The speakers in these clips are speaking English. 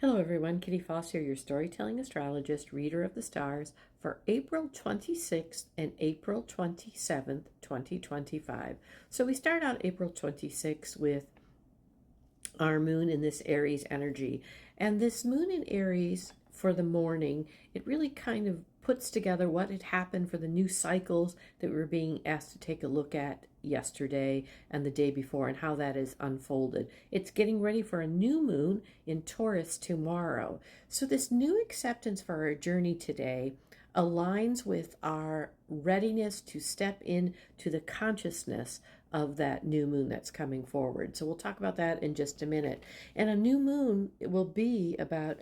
Hello everyone, Kitty Foss here, your storytelling astrologist, reader of the stars for April 26th and April 27th, 2025. So we start out April 26th with our moon in this Aries energy. And this moon in Aries for the morning, it really kind of puts together what had happened for the new cycles that we were being asked to take a look at yesterday and the day before and how that is unfolded. It's getting ready for a new moon in Taurus tomorrow. So this new acceptance for our journey today aligns with our readiness to step into the consciousness of that new moon that's coming forward. So we'll talk about that in just a minute. And a new moon, it will be about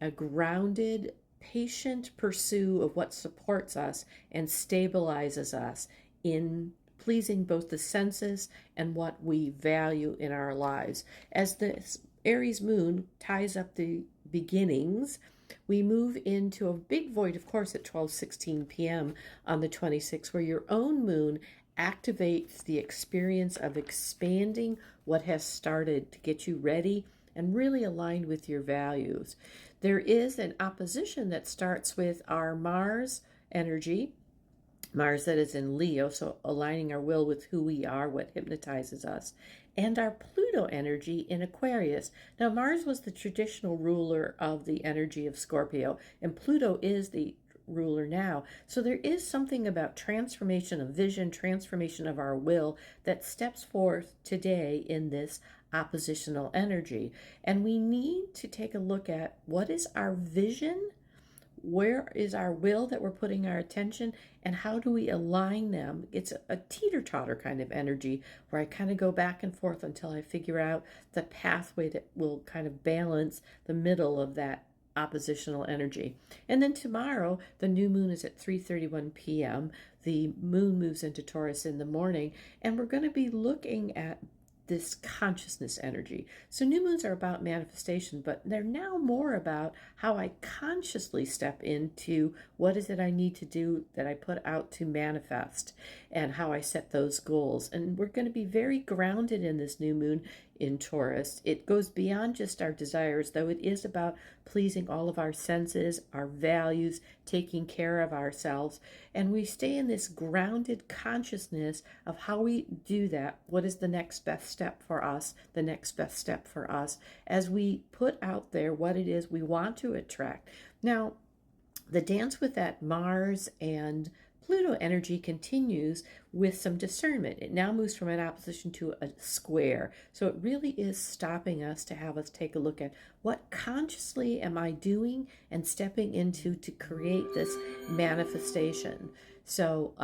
a grounded, patient pursuit of what supports us and stabilizes us in pleasing both the senses and what we value in our lives. As this Aries moon ties up the beginnings, we move into a big void, of course, at 12:16 p.m. on the 26th, where your own moon activates the experience of expanding what has started to get you ready and really aligned with your values. There is an opposition that starts with our Mars energy, Mars that is in Leo, so aligning our will with who we are, what hypnotizes us, and our Pluto energy in Aquarius. Now, Mars was the traditional ruler of the energy of Scorpio, and Pluto is the ruler now. So there is something about transformation of vision, transformation of our will that steps forth today in this oppositional energy. And we need to take a look at what is our vision, where is our will that we're putting our attention, and how do we align them. It's a teeter-totter kind of energy where I kind of go back and forth until I figure out the pathway that will kind of balance the middle of that oppositional energy. And then tomorrow the new moon is at 3:31 p.m. The moon moves into Taurus in the morning, and we're going to be looking at this consciousness energy. So new moons are about manifestation, but they're now more about how I consciously step into what is it I need to do that I put out to manifest and how I set those goals. And we're going to be very grounded in this new moon in Taurus. It goes beyond just our desires, though it is about pleasing all of our senses, our values, taking care of ourselves. And we stay in this grounded consciousness of how we do that. What is the next best step for us? The next best step for us as we put out there what it is we want to attract. Now, the dance with that Mars and Pluto energy continues with some discernment. It now moves from an opposition to a square. So it really is stopping us to have us take a look at what consciously am I doing and stepping into to create this manifestation. So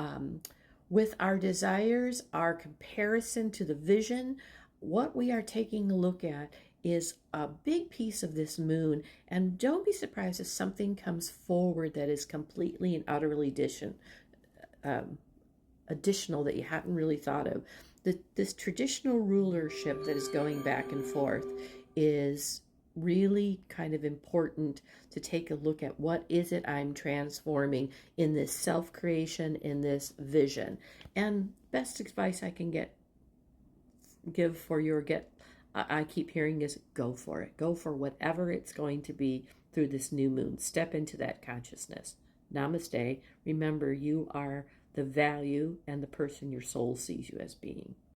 with our desires, our comparison to the vision, what we are taking a look at is a big piece of this moon. And don't be surprised if something comes forward that is completely and utterly additional that you hadn't really thought of. This traditional rulership that is going back and forth is really kind of important to take a look at what is it I'm transforming in this self-creation, in this vision. And best advice I can give for your I keep hearing is go for it. Go for whatever it's going to be through this new moon. Step into that consciousness. Namaste. Remember, you are the value and the person your soul sees you as being.